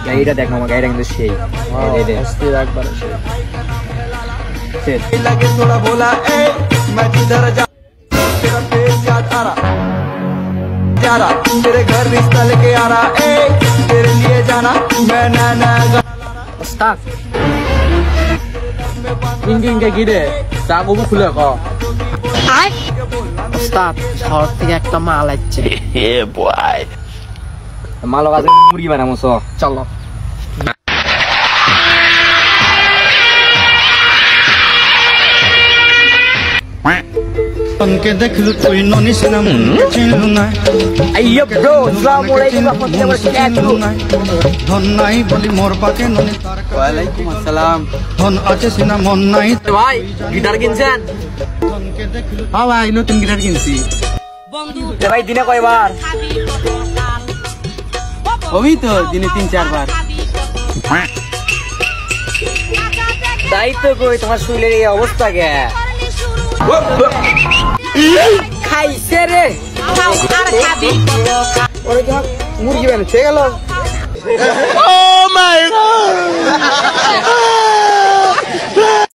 গাড়িটা দেখ মামা, গাড়িটা কিন্তু সেই অস্থির একবার লাগে थोड़ा बोला ए मैं जिधर जा तेरा पेट याद आ रहा जा रहा तेरे घर रिश्ता लेके आ रहा ए तेरे लिए जाना मैं ना उस्ताद इंगिंग के गिरे চাকু খুলে ক উস্তাদ শহর থেকে একটা মাল আসছে হে বয় মাল আছে মুরগি বানামো চলো उनके देख लू कोई नोनी से नाम चिन्ह ना अय्यो ब्रो अस्सलाम वालेकुम रहमतुल्लाहि व बरकातहू धन নাই বলি মোর পাকে ননি তার ওয়া আলাইকুম আসসালাম ধন আছে সিনা মন নাই ভাই গিটার কিনছেন উনকে দেখ লু হ্যাঁ ভাই নতুন গিটার কিনছি বন্ধু ভাই দিনে কয়বার ওই তো দিনে 3-4 বার তাই তো কই তোমার শরীরের এই অবস্থা কে খাইছে রে ওরে তোমার মুরগি বানাচ্ছে গেল ও মাই গড